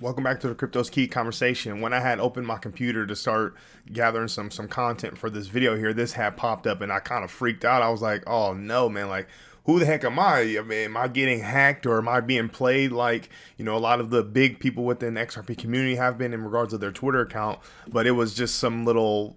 Welcome back to the Crypto's Key conversation. When I had opened my computer to start gathering some content for this video here, this had popped up and I kind of freaked out. I was like, "Oh no, man! Like, who the heck am I? I mean, am I getting hacked or am I being played like a lot of the big people within the XRP community have been in regards to their Twitter account?" But it was just some little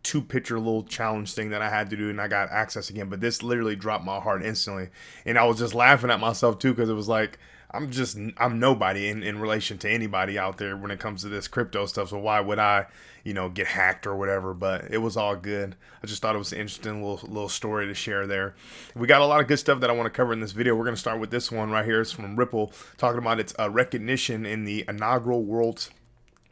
two picture little challenge thing that I had to do and I got access again. But this literally dropped my heart instantly. And I was just laughing at myself too because it was like I'm nobody in relation to anybody out there when it comes to this crypto stuff. So why would I, get hacked or whatever? But it was all good. I just thought it was an interesting little story to share there. We got a lot of good stuff that I want to cover in this video. We're going to start with this one right here. It's from Ripple talking about its recognition in the inaugural World's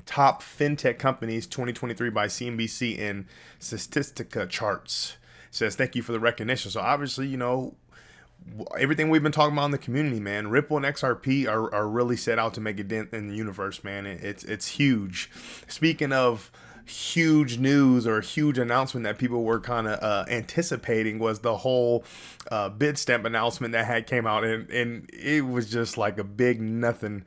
Top FinTech Companies 2023 by CNBC in Statistica charts. It says, thank you for the recognition. So obviously, everything we've been talking about in the community, man, Ripple and XRP are really set out to make a dent in the universe, man. It's huge. Speaking of huge news or huge announcement that people were kind of anticipating was the whole Bitstamp announcement that had came out, and it was just like a big nothing.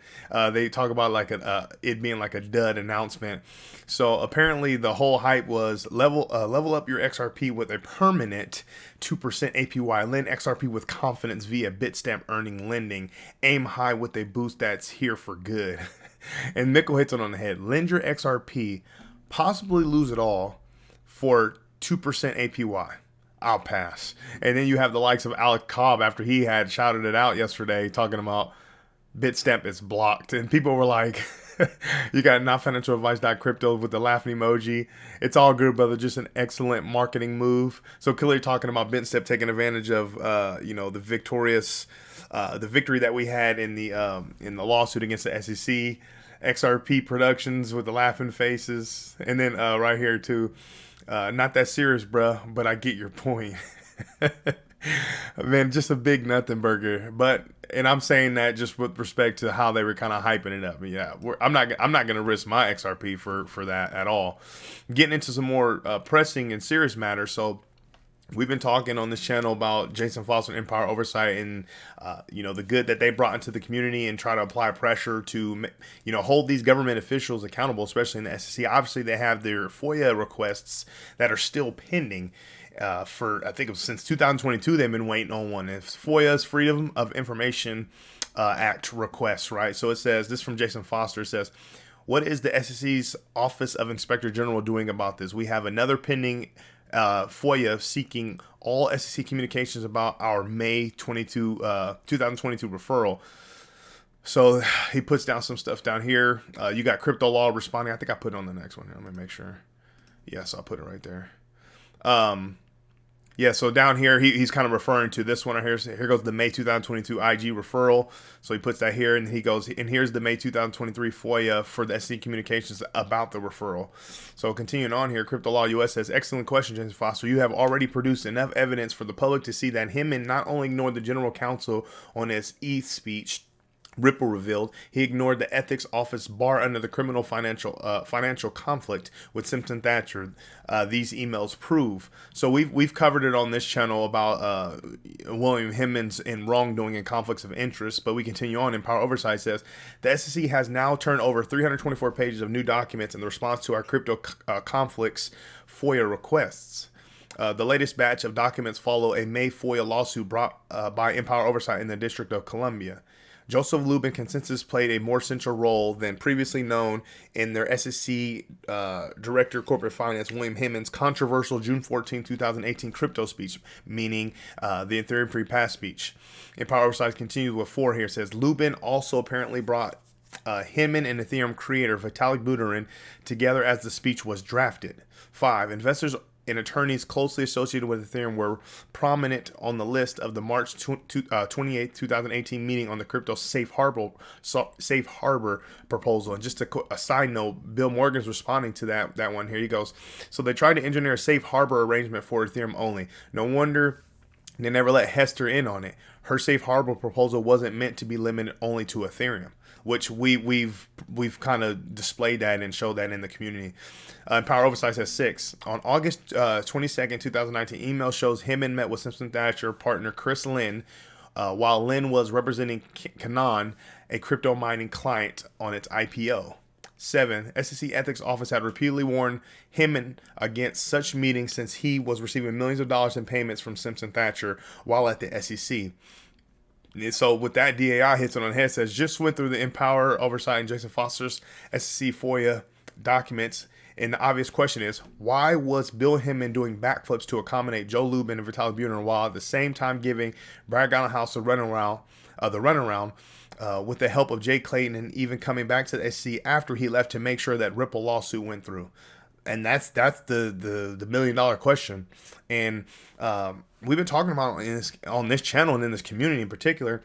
They talk about like it being like a dud announcement. So apparently the whole hype was level up your XRP with a permanent 2% APY. Lend XRP with confidence via Bitstamp earning lending. Aim high with a boost that's here for good. And Mikkel hits it on the head. Lend your XRP, possibly lose it all for 2% APY. I'll pass. And then you have the likes of Alec Cobb after he had shouted it out yesterday talking about Bitstamp is blocked. And people were like, you got notfinancialadvice.crypto with the laughing emoji. It's all good, brother. Just an excellent marketing move. So clearly talking about Bitstamp taking advantage of, the victory that we had in the lawsuit against the SEC. XRP Productions with the laughing faces. And then right here too, not that serious, bruh, but I get your point. Man, just a big nothing burger. And I'm saying that just with respect to how they were kind of hyping it up. Yeah, I'm not gonna risk my XRP for that at all. Getting into some more pressing and serious matters. So we've been talking on this channel about Jason Foster and Empower Oversight and, the good that they brought into the community and try to apply pressure to, hold these government officials accountable, especially in the SEC. Obviously, they have their FOIA requests that are still pending. I think it was since 2022, they've been waiting on one. It's FOIA's Freedom of Information Act requests, right? So it says, this from Jason Foster, it says, what is the SEC's Office of Inspector General doing about this? We have another pending FOIA seeking all SEC communications about our May 2022 referral. So he puts down some stuff down here. You got Crypto Law responding. I think I put it on the next one here. Let me make sure. Yes, I'll put it right there. Yeah, so down here, he's kind of referring to this one right here. So here goes the May 2022 IG referral. So he puts that here, and he goes, and here's the May 2023 FOIA for the SEC communications about the referral. So continuing on here, Crypto Law US says, excellent question, James Foster. You have already produced enough evidence for the public to see that Hinman not only ignored the general counsel on his ETH speech, Ripple revealed he ignored the ethics office bar under the criminal financial conflict with Simpson Thatcher. These emails prove. So we've covered it on this channel about William Hinman's in wrongdoing and conflicts of interest. But we continue on. Empower Oversight says the SEC has now turned over 324 pages of new documents in the response to our crypto conflicts FOIA requests. The latest batch of documents follow a May FOIA lawsuit brought by Empower Oversight in the District of Columbia. Joseph Lubin consensus played a more central role than previously known in their SEC Director of Corporate Finance, William Hinman's controversial June 14, 2018 crypto speech, meaning the Ethereum Free Pass speech. Empower Oversight continues with 4 here. It says, Lubin also apparently brought Hinman and Ethereum creator Vitalik Buterin together as the speech was drafted. 5. Investors and attorneys closely associated with Ethereum were prominent on the list of the March 28, 2018 meeting on the crypto safe harbor proposal. And just a side note, Bill Morgan's responding to that one here. He goes, so they tried to engineer a safe harbor arrangement for Ethereum only. No wonder they never let Hester in on it. Her safe harbor proposal wasn't meant to be limited only to Ethereum, which we've kind of displayed that and showed that in the community. Power Oversight says 6. On August 22nd, 2019, email shows Hinman met with Simpson Thatcher partner Chris Lynn while Lynn was representing Canaan a crypto mining client on its IPO. 7. SEC Ethics Office had repeatedly warned Hinman against such meetings since he was receiving millions of dollars in payments from Simpson Thacher while at the SEC. So with that, DAI hits it on the head, says, just went through the Empower Oversight and Jason Foster's SEC FOIA documents. And the obvious question is, why was Bill Hinman doing backflips to accommodate Joe Lubin and Vitalik Buterin while at the same time giving Brad Garlinghouse the runaround with the help of Jay Clayton, and even coming back to the SEC after he left to make sure that Ripple lawsuit went through? And that's the $1 million question. And we've been talking about on this channel and in this community in particular,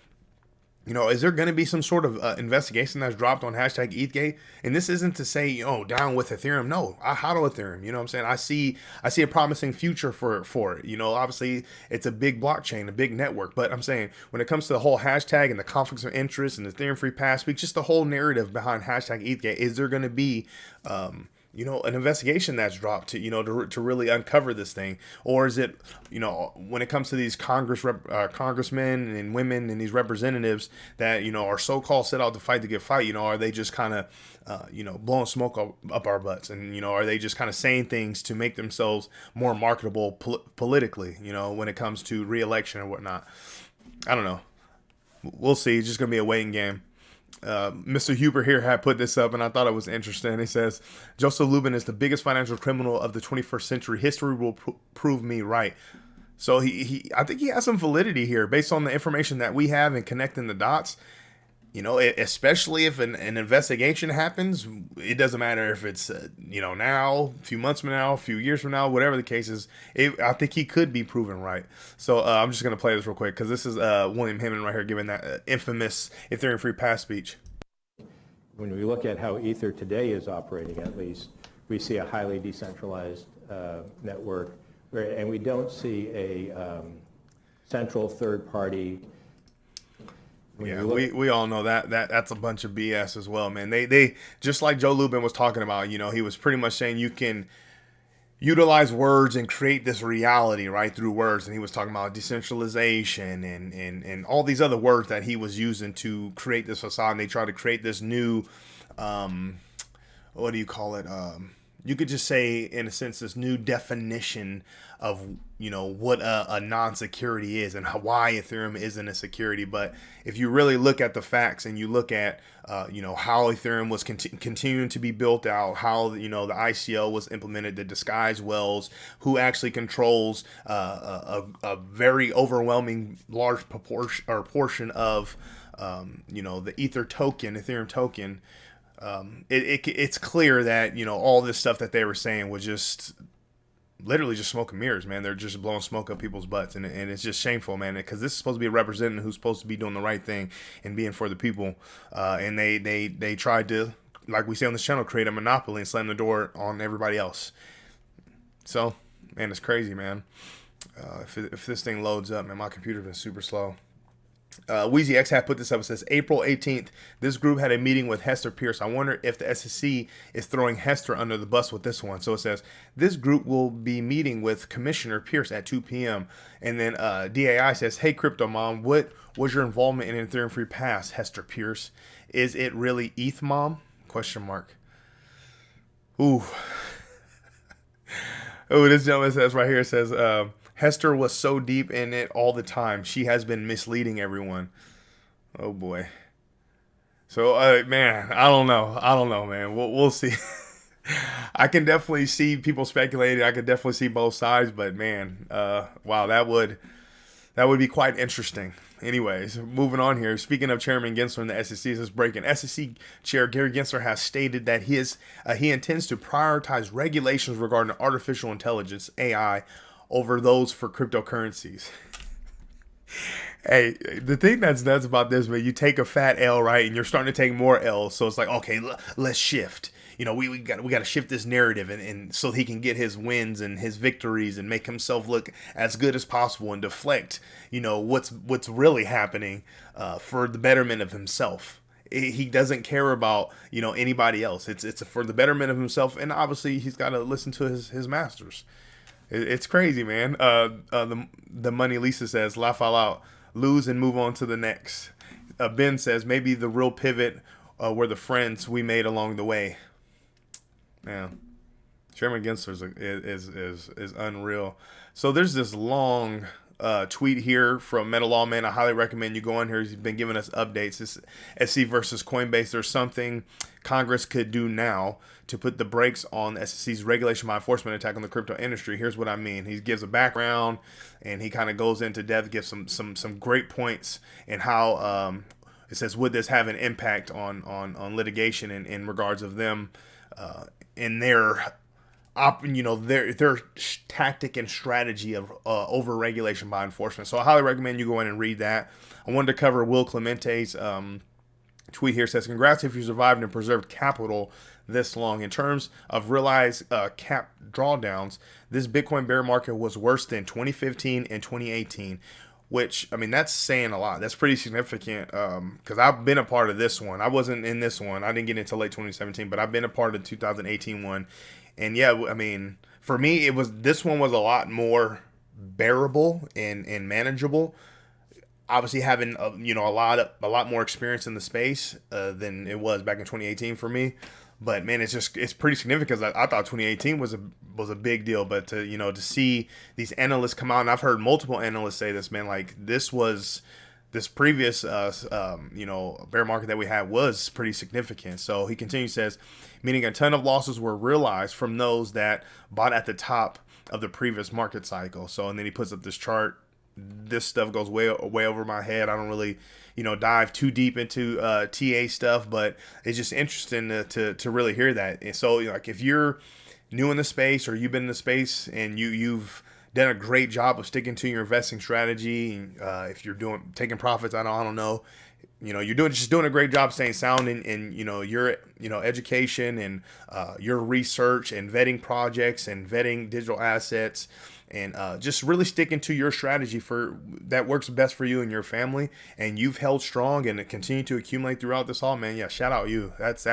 is there going to be some sort of investigation that's dropped on hashtag ETHgate? And this isn't to say, down with Ethereum. No, I hodl Ethereum. You know what I'm saying? I see a promising future for it. Obviously it's a big blockchain, a big network. But I'm saying when it comes to the whole hashtag and the conflicts of interest and the Ethereum free pass week, just the whole narrative behind hashtag ETHgate, is there going to be an investigation that's dropped to really uncover this thing? Or is it, when it comes to these congressmen and women and these representatives that, are so-called set out to fight the good fight, are they just kind of, blowing smoke up our butts? And, are they just kind of saying things to make themselves more marketable politically, when it comes to re-election or whatnot? I don't know. We'll see. It's just going to be a waiting game. Mr. Huber here had put this up, and I thought it was interesting. He says, Joseph Lubin is the biggest financial criminal of the 21st century. History will prove me right. So I think he has some validity here based on the information that we have and connecting the dots. Especially if an investigation happens, it doesn't matter if it's, now, a few months from now, a few years from now, whatever the case is, I think he could be proven right. So I'm just going to play this real quick because this is William Hinman right here giving that infamous Ethereum free pass speech. When we look at how Ether today is operating, at least, we see a highly decentralized network, and we don't see a central third party. Yeah, we all know that's a bunch of BS as well, man. They just like Joe Lubin was talking about, he was pretty much saying you can utilize words and create this reality, right, through words. And he was talking about decentralization and all these other words that he was using to create this facade. And they try to create this new, what do you call it? You could just say, in a sense, this new definition of, what a non-security is and why Ethereum isn't a security. But if you really look at the facts and you look at, how Ethereum was continuing to be built out, how, the ICO was implemented, the disguise wells, who actually controls a very overwhelming large portion of, the Ethereum token, it's clear that, all this stuff that they were saying was just literally just smoke and mirrors, man. They're just blowing smoke up people's butts. And it's just shameful, man, because this is supposed to be a representative who's supposed to be doing the right thing and being for the people. And they tried to, like we say on this channel, create a monopoly and slam the door on everybody else. So, man, it's crazy, man. If this thing loads up, man, my computer's been super slow. Wheezy X had put this up. It says, April 18th, this group had a meeting with Hester Peirce. I wonder if the SEC is throwing Hester under the bus with this one. So it says, this group will be meeting with Commissioner Peirce at 2 p.m. And then DAI says, hey, Crypto Mom, what was your involvement in Ethereum Free Pass, Hester Peirce? Is it really ETH, Mom? Question mark. Ooh. Oh, this gentleman says right here, it says, Hester was so deep in it all the time. She has been misleading everyone. Oh, boy. So, man, I don't know, man. We'll see. I can definitely see people speculating. I can definitely see both sides. But, man, wow, that would be quite interesting. Anyways, moving on here. Speaking of Chairman Gensler and the SEC, this is breaking. SEC Chair Gary Gensler has stated that he intends to prioritize regulations regarding artificial intelligence, AI, over those for cryptocurrencies. Hey, the thing that's nuts about this, man, you take a fat L, right, and you're starting to take more L's. So it's like, okay, let's shift. We got to shift this narrative, and so he can get his wins and his victories and make himself look as good as possible and deflect, what's really happening for the betterment of himself. He doesn't care about, anybody else. It's for the betterment of himself, and obviously he's got to listen to his masters. It's crazy, man. The Money Lisa says, laugh all out, lose and move on to the next. Ben says maybe the real pivot were the friends we made along the way. Man, Chairman Gensler is unreal. So there's this long tweet here from Meta Lawman. I highly recommend you go in here. He's been giving us updates. This SEC versus Coinbase. There's something Congress could do now to put the brakes on the SEC's regulation by enforcement attack on the crypto industry. Here's what I mean. He gives a background and he kind of goes into depth, gives some great points and how it says, would this have an impact on litigation in regards of them in their their tactic and strategy of over regulation by enforcement. So I highly recommend you go in and read that. I wanted to cover Will Clemente's tweet here. Says, congrats if you survived and preserved capital this long. In terms of realized cap drawdowns, this Bitcoin bear market was worse than 2015 and 2018. Which, I mean, that's saying a lot. That's pretty significant because I've been a part of this one. I wasn't in this one. I didn't get into late 2017, but I've been a part of the 2018 one. And yeah, I mean, for me, this one was a lot more bearable and manageable. Obviously, having a lot more experience in the space than it was back in 2018 for me. But man, it's pretty significant because I thought 2018 was a big deal. But to see these analysts come out, and I've heard multiple analysts say this, man, like this previous bear market that we had was pretty significant. So he continues, says, meaning a ton of losses were realized from those that bought at the top of the previous market cycle. So, and then he puts up this chart. This stuff goes way over my head. I don't really dive too deep into TA stuff, but it's just interesting to really hear that. And so like if you're new in the space or you've been in the space and you've done a great job of sticking to your investing strategy, if you're taking profits, I don't know, you're doing a great job staying sound in your education and your research and vetting projects and vetting digital assets. And just really sticking to your strategy that works best for you and your family, and you've held strong and continue to accumulate throughout this all, man. Yeah, shout out you. That's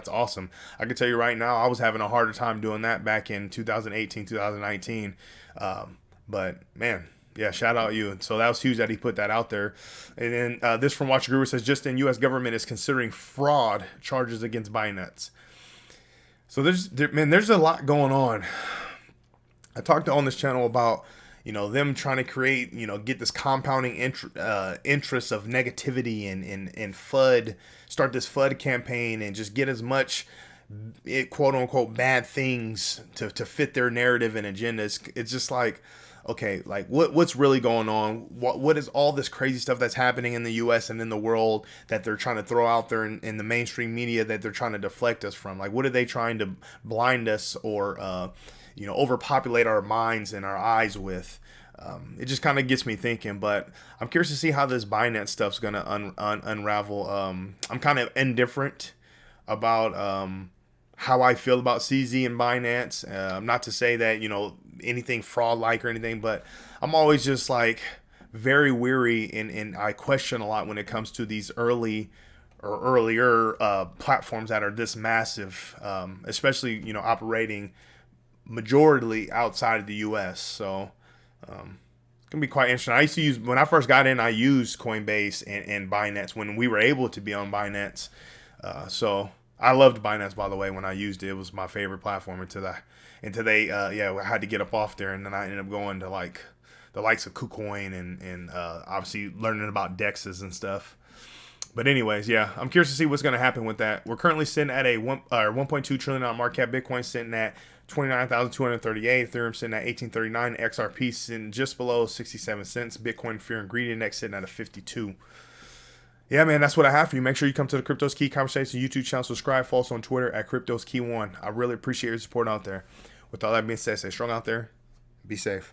awesome. I can tell you right now, I was having a harder time doing that back in 2018, 2019. But man, yeah, shout out you. So that was huge that he put that out there. And then this from Watch Guru says, just in U.S. government is considering fraud charges against Binance. So there's a lot going on. I talked on this channel about, them trying to create, get this compounding interest of negativity and FUD, start this FUD campaign and just get as much, quote unquote, bad things to fit their narrative and agenda. It's just like, okay, like what's really going on? What is all this crazy stuff that's happening in the U.S. and in the world that they're trying to throw out there in the mainstream media that they're trying to deflect us from? Like, what are they trying to blind us or, overpopulate our minds and our eyes with? It just kind of gets me thinking, but I'm curious to see how this Binance stuff's going to unravel. I'm kind of indifferent about how I feel about CZ and Binance. Not to say that, anything fraud-like or anything, but I'm always just like very weary and I question a lot when it comes to these earlier platforms that are this massive, especially, operating majority outside of the U.S. So it's gonna be quite interesting. When I first got in, I used Coinbase and Binance when we were able to be on Binance. So I loved Binance, by the way. When I used it, it was my favorite platform until they I had to get up off there, and then I ended up going to like the likes of KuCoin and obviously learning about DEXs and stuff. But anyways, yeah, I'm curious to see what's going to happen with that. We're currently sitting at a $1.2 trillion market cap. Bitcoin sitting at 29,238. Ethereum sitting at 1839. XRP sitting just below 67 cents. Bitcoin Fear and Greed Index sitting at a 52. Yeah, man, that's what I have for you. Make sure you come to the Crypto's Key Conversation YouTube channel. Subscribe. Follow us on Twitter at Crypto's Key 1. I really appreciate your support out there. With all that being said, stay strong out there. Be safe.